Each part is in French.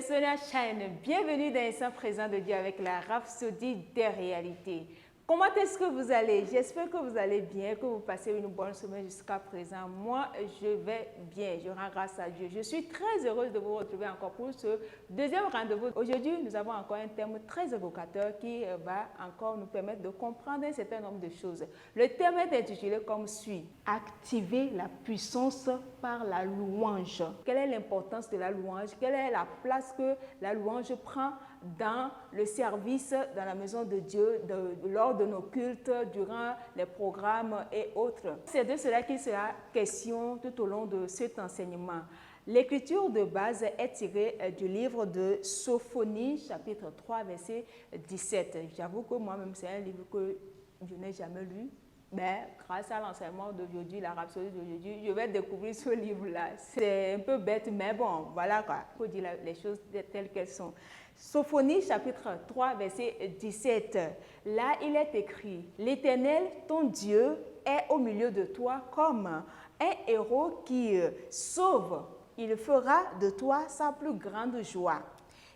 c'est Sonia Shine. Bienvenue dans l'instant présent de Dieu avec la Rhapsodie des réalités. Comment est-ce que vous allez? J'espère que vous allez bien, que vous passez une bonne semaine jusqu'à présent. Moi, je vais bien, je rends grâce à Dieu. Je suis très heureuse de vous retrouver encore pour ce deuxième rendez-vous. Aujourd'hui, nous avons encore un thème très évocateur qui va encore nous permettre de comprendre un certain nombre de choses. Le thème est intitulé comme suit: activer la puissance par la louange. Quelle est l'importance de la louange? Quelle est la place que la louange prend dans le service, dans la maison de Dieu, lors de nos cultes, durant les programmes et autres? C'est de cela qu'il sera question tout au long de cet enseignement. L'écriture de base est tirée du livre de Sophonie, chapitre 3, verset 17. J'avoue que moi-même, c'est un livre que je n'ai jamais lu. Mais grâce à l'enseignement d'aujourd'hui, la Rhapsodie d'aujourd'hui, je vais découvrir ce livre-là. C'est un peu bête, mais bon, voilà quoi. Il faut dire les choses telles qu'elles sont. Sophonie, chapitre 3, verset 17. Là, il est écrit: l'Éternel, ton Dieu, est au milieu de toi comme un héros qui sauve. Il fera de toi sa plus grande joie.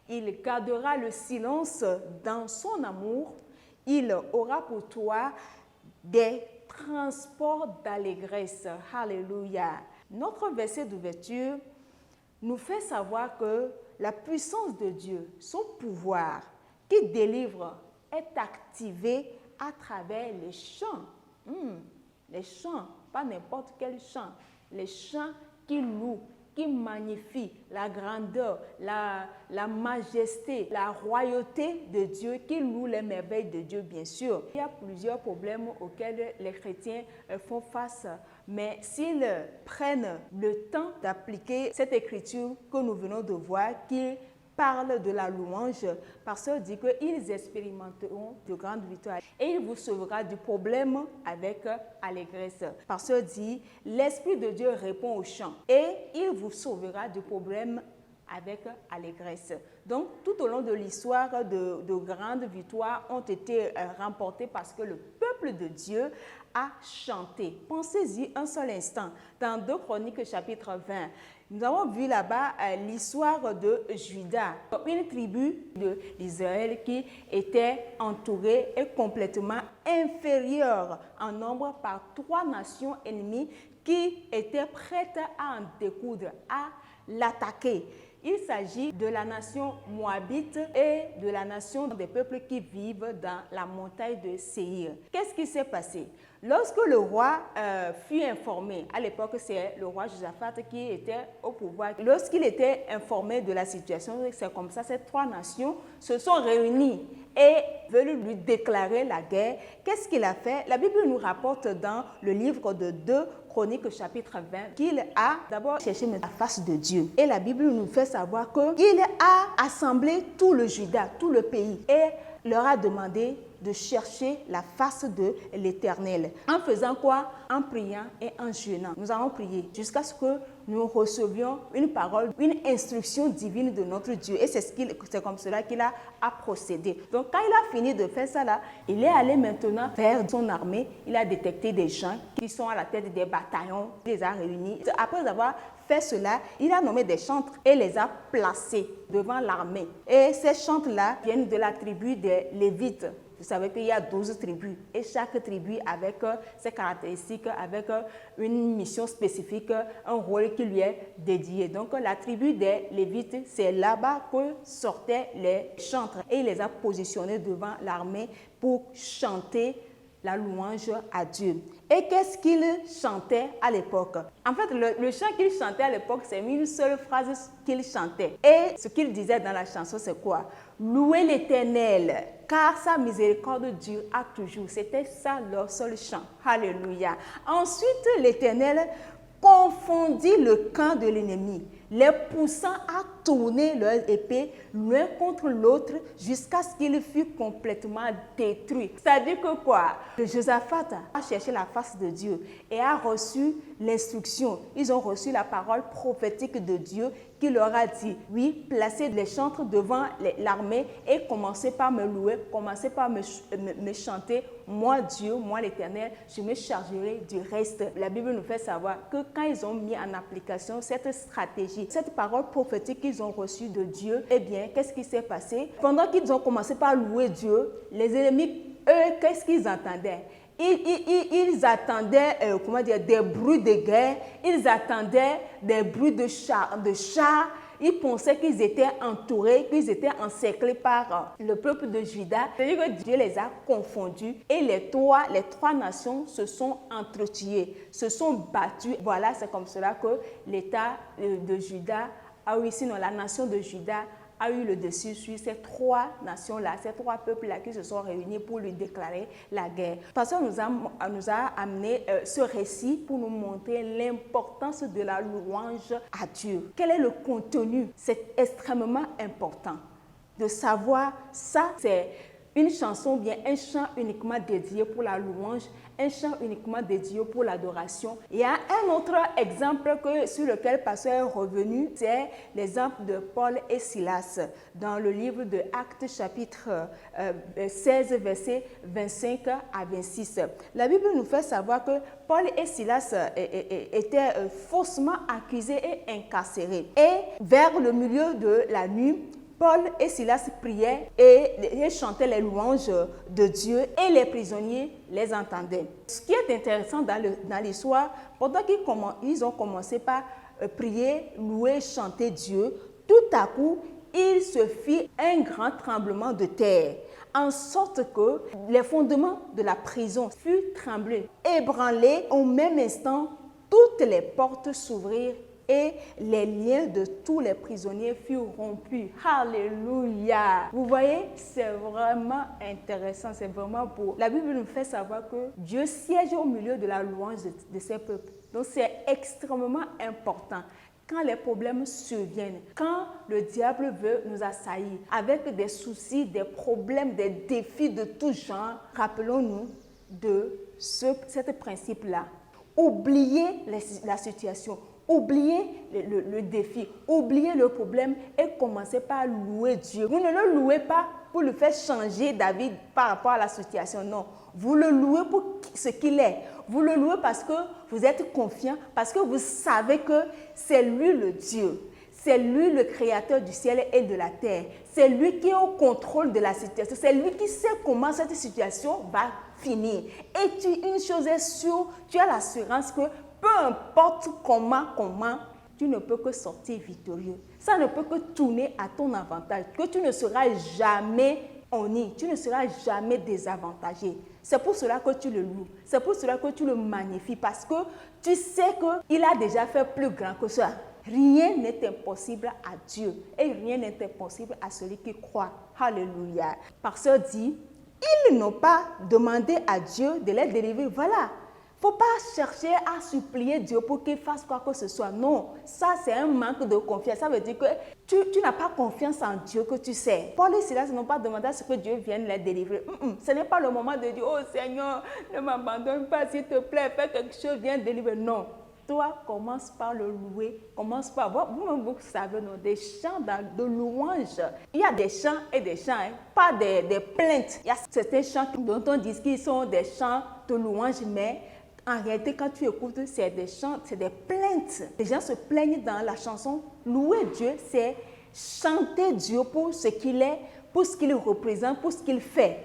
Il gardera le silence dans son amour. Il aura pour toi des transports d'allégresse. Alléluia. Notre verset d'ouverture nous fait savoir que la puissance de Dieu, son pouvoir qui délivre, est activé à travers les chants. Les chants, pas n'importe quel chant. Les chants qui louent, qui magnifient la grandeur, la majesté, la royauté de Dieu, qui loue les merveilles de Dieu, bien sûr. Il y a plusieurs problèmes auxquels les chrétiens font face, mais s'ils prennent le temps d'appliquer cette écriture que nous venons de voir, qui parle de la louange, Pasteur dit qu'ils expérimenteront de grandes victoires et il vous sauvera du problème avec allégresse. Pasteur dit: l'Esprit de Dieu répond au chant et il vous sauvera du problème avec allégresse. Donc, tout au long de l'histoire, de grandes victoires ont été remportées parce que le peuple de Dieu a chanté. Pensez-y un seul instant. Dans 2 Chroniques, chapitre 20, nous avons vu là-bas l'histoire de Juda, une tribu d'Israël qui était entourée et complètement inférieure en nombre par 3 nations ennemies qui étaient prêtes à en découdre, à l'attaquer. Il s'agit de la nation moabite et de la nation des peuples qui vivent dans la montagne de Séir. Qu'est-ce qui s'est passé? Lorsque le roi fut informé, à l'époque c'est le roi Josaphat qui était au pouvoir, lorsqu'il était informé de la situation, c'est comme ça, ces 3 nations se sont réunies et veulent lui déclarer la guerre. Qu'est-ce qu'il a fait? La Bible nous rapporte dans le livre de 2 Chroniques, chapitre 20, qu'il a d'abord cherché la face de Dieu. Et la Bible nous fait savoir qu'il a assemblé tout le Juda, tout le pays, et leur a demandé de chercher la face de l'Éternel. En faisant quoi? En priant et en jeûnant. Nous allons prier jusqu'à ce que nous recevions une parole, une instruction divine de notre Dieu. Et c'est comme cela qu'il a procédé. Donc, quand il a fini de faire ça, là, il est allé maintenant vers son armée. Il a détecté des gens qui sont à la tête des bataillons. Il les a réunis. Après avoir fait cela, il a nommé des chantres et les a placés devant l'armée. Et ces chantres-là viennent de la tribu des Lévites. Vous savez qu'il y a 12 tribus et chaque tribu avec ses caractéristiques, avec une mission spécifique, un rôle qui lui est dédié. Donc la tribu des Lévites, c'est là-bas que sortaient les chantres et il les a positionnés devant l'armée pour chanter la louange à Dieu. Et qu'est-ce qu'il chantait à l'époque? En fait, le chant qu'il chantait à l'époque, c'est une seule phrase qu'il chantait. Et ce qu'il disait dans la chanson, c'est quoi? Louez l'Éternel, car sa miséricorde dure à toujours. C'était ça leur seul chant. Alléluia. Ensuite, l'Éternel confondit le camp de l'ennemi, les poussant à tourner leur épée l'un contre l'autre jusqu'à ce qu'il fût complètement détruit. C'est-à-dire que quoi? Que Josaphat a cherché la face de Dieu et a reçu l'instruction, ils ont reçu la parole prophétique de Dieu qui leur a dit, oui, placez les chantres devant l'armée et commencez par me louer, commencez par me chanter. Moi, Dieu, moi l'Éternel, je me chargerai du reste. La Bible nous fait savoir que quand ils ont mis en application cette stratégie, cette parole prophétique qu'ils ont reçue de Dieu, eh bien, qu'est-ce qui s'est passé? Pendant qu'ils ont commencé par louer Dieu, les ennemis, eux, qu'est-ce qu'ils entendaient? Ils attendaient des bruits de guerre, ils attendaient des bruits de chars. Ils pensaient qu'ils étaient entourés, qu'ils étaient encerclés par le peuple de Juda. C'est-à-dire que Dieu les a confondus et les trois nations se sont entretuées, se sont battues. Voilà, c'est comme cela que l'État de Juda, sinon la nation de Juda a eu le dessus sur ces trois nations-là, ces trois peuples-là qui se sont réunis pour lui déclarer la guerre. Pasteur nous a amené ce récit pour nous montrer l'importance de la louange à Dieu. Quel est le contenu? C'est extrêmement important de savoir ça. C'est une chanson, bien un chant uniquement dédié pour la louange, un chant uniquement dédié pour l'adoration. Il y a un autre exemple sur lequel le pasteur est revenu, c'est l'exemple de Paul et Silas dans le livre de Actes chapitre 16, versets 25 à 26. La Bible nous fait savoir que Paul et Silas étaient faussement accusés et incarcérés. Et vers le milieu de la nuit, Paul et Silas priaient et chantaient les louanges de Dieu et les prisonniers les entendaient. Ce qui est intéressant dans l'histoire, pendant qu'ils ont commencé par prier, louer, chanter Dieu, tout à coup, il se fit un grand tremblement de terre, en sorte que les fondements de la prison furent tremblés, ébranlés. Au même instant, toutes les portes s'ouvrirent et les liens de tous les prisonniers furent rompus. Alléluia! Vous voyez, c'est vraiment intéressant, c'est vraiment beau. La Bible nous fait savoir que Dieu siège au milieu de la louange de ses peuples. Donc c'est extrêmement important. Quand les problèmes surviennent, quand le diable veut nous assaillir avec des soucis, des problèmes, des défis de tout genre, rappelons-nous de ce principe-là. Oubliez la situation. Oubliez le défi, oubliez le problème et commencez par louer Dieu. Vous ne le louez pas pour le faire changer David par rapport à la situation, non. Vous le louez pour ce qu'il est. Vous le louez parce que vous êtes confiant, parce que vous savez que c'est lui le Dieu. C'est lui le créateur du ciel et de la terre. C'est lui qui est au contrôle de la situation. C'est lui qui sait comment cette situation va finir. Et une chose est sûre, tu as l'assurance que peu importe comment, tu ne peux que sortir victorieux. Ça ne peut que tourner à ton avantage, que tu ne seras jamais honni, tu ne seras jamais désavantagé. C'est pour cela que tu le loues, c'est pour cela que tu le magnifies, parce que tu sais qu'il a déjà fait plus grand que ça. Rien n'est impossible à Dieu et rien n'est impossible à celui qui croit. Alléluia. Pasteur dit, ils n'ont pas demandé à Dieu de les délivrer. Voilà. Il ne faut pas chercher à supplier Dieu pour qu'il fasse quoi que ce soit. Non, ça c'est un manque de confiance. Ça veut dire que tu n'as pas confiance en Dieu que tu sais. Paul et Silas n'ont pas demandé à ce que Dieu vienne les délivrer. Ce n'est pas le moment de dire, oh Seigneur, ne m'abandonne pas, s'il te plaît, fais quelque chose, viens délivrer. Non. Toi, commence par le louer, commence par vous savez, non, des chants de louange. Il y a des chants et des chants, pas des plaintes. Il y a certains chants dont on dit qu'ils sont des chants de louange, mais en réalité, quand tu écoutes, c'est des chants, c'est des plaintes. Les gens se plaignent dans la chanson. Louer Dieu, c'est chanter Dieu pour ce qu'il est, pour ce qu'il représente, pour ce qu'il fait.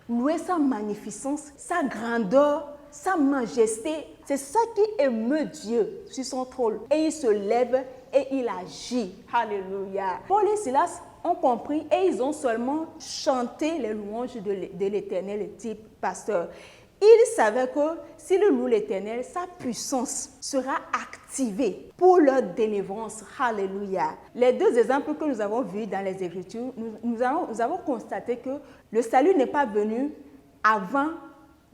Louer sa magnificence, sa grandeur, sa majesté. C'est ça qui émeut Dieu sur son trône. Et il se lève et il agit. Alléluia. Paul et Silas ont compris et ils ont seulement chanté les louanges de l'Éternel, type pasteur. Ils savaient que s'ils louent l'Éternel, sa puissance sera activée pour leur délivrance. Alléluia. Les deux exemples que nous avons vus dans les Écritures, nous avons constaté que le salut n'est pas venu avant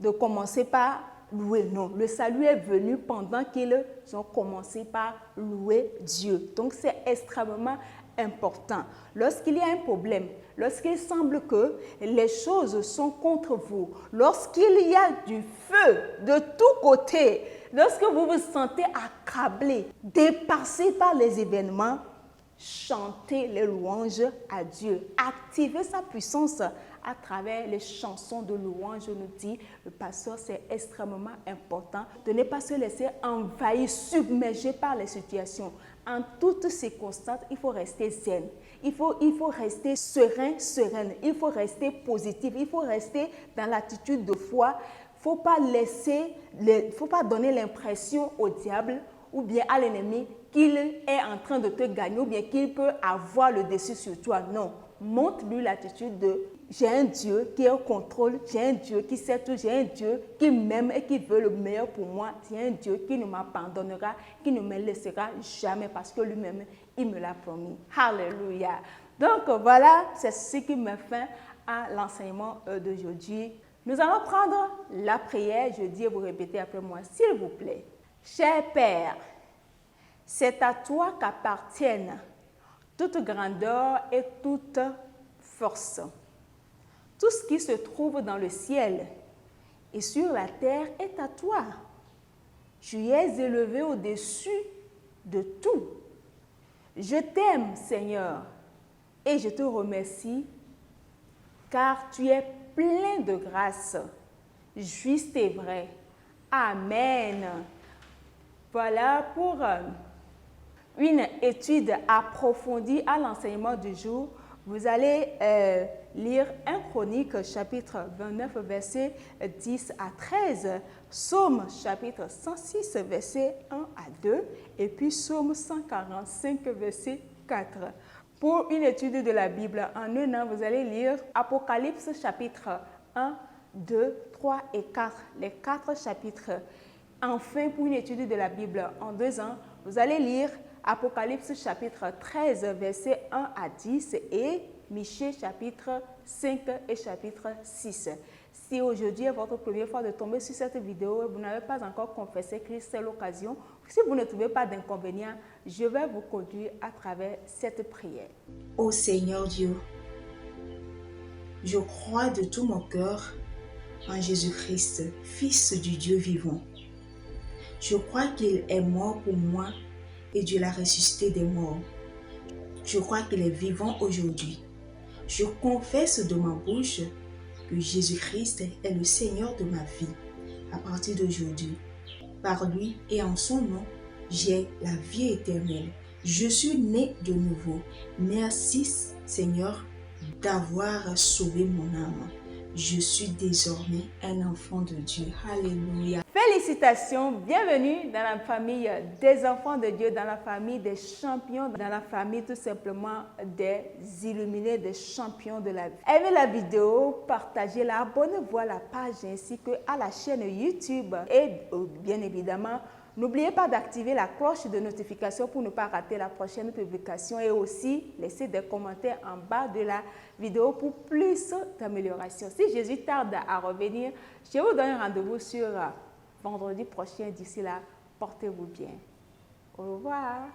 de commencer par louer. Non, le salut est venu pendant qu'ils ont commencé par louer Dieu. Donc c'est extrêmement important, lorsqu'il y a un problème, lorsqu'il semble que les choses sont contre vous, lorsqu'il y a du feu de tous côtés, lorsque vous vous sentez accablé, dépassé par les événements, chantez les louanges à Dieu. Activez sa puissance à travers les chansons de louange, nous dit le pasteur. C'est extrêmement important de ne pas se laisser envahir, submerger par les situations. En toutes circonstances, il faut rester zen. Il faut rester serein, sereine. Il faut rester positif. Il faut rester dans l'attitude de foi. Il ne faut pas donner l'impression au diable ou bien à l'ennemi qu'il est en train de te gagner ou bien qu'il peut avoir le dessus sur toi. Non, montre-lui l'attitude de j'ai un Dieu qui est au contrôle, j'ai un Dieu qui sait tout, j'ai un Dieu qui m'aime et qui veut le meilleur pour moi, j'ai un Dieu qui ne m'abandonnera, qui ne me laissera jamais parce que lui-même, il me l'a promis. Alléluia. Donc voilà, c'est ce qui met fin à l'enseignement d'aujourd'hui. Nous allons prendre la prière, je dis et vous répétez après moi, s'il vous plaît. Cher Père, c'est à toi qu'appartiennent toute grandeur et toute force. Tout ce qui se trouve dans le ciel et sur la terre est à toi. Tu es élevé au-dessus de tout. Je t'aime, Seigneur, et je te remercie, car tu es plein de grâce, juste et vrai. Amen. Voilà pour une étude approfondie à l'enseignement du jour. Vous allez lire 1 Chronique chapitre 29 versets 10 à 13, Psaume chapitre 106 versets 1 à 2 et puis Psaume 145 verset 4. Pour une étude de la Bible en un an, vous allez lire Apocalypse chapitre 1, 2, 3 et 4, les 4 chapitres. Enfin, pour une étude de la Bible en 2 ans, vous allez lire Apocalypse chapitre 13, versets 1 à 10 et Michée chapitre 5 et chapitre 6. Si aujourd'hui est votre première fois de tomber sur cette vidéo et vous n'avez pas encore confessé Christ, c'est l'occasion. Si vous ne trouvez pas d'inconvénient, je vais vous conduire à travers cette prière. Ô Seigneur Dieu, je crois de tout mon cœur en Jésus-Christ, Fils du Dieu vivant. Je crois qu'il est mort pour moi et Dieu l'a ressuscité des morts. Je crois qu'il est vivant aujourd'hui. Je confesse de ma bouche que Jésus-Christ est le Seigneur de ma vie. À partir d'aujourd'hui, par lui et en son nom, j'ai la vie éternelle. Je suis né de nouveau. Merci Seigneur d'avoir sauvé mon âme. Je suis désormais un enfant de Dieu. Alléluia. Félicitations, bienvenue dans la famille des enfants de Dieu, dans la famille des champions, dans la famille tout simplement des illuminés, des champions de la vie. Aimez la vidéo, partagez-la, abonnez-vous à la page ainsi qu'à la chaîne YouTube et bien évidemment, n'oubliez pas d'activer la cloche de notification pour ne pas rater la prochaine publication et aussi laissez des commentaires en bas de la vidéo pour plus d'amélioration. Si Jésus tarde à revenir, je vous donne rendez-vous sur vendredi prochain. D'ici là, portez-vous bien. Au revoir.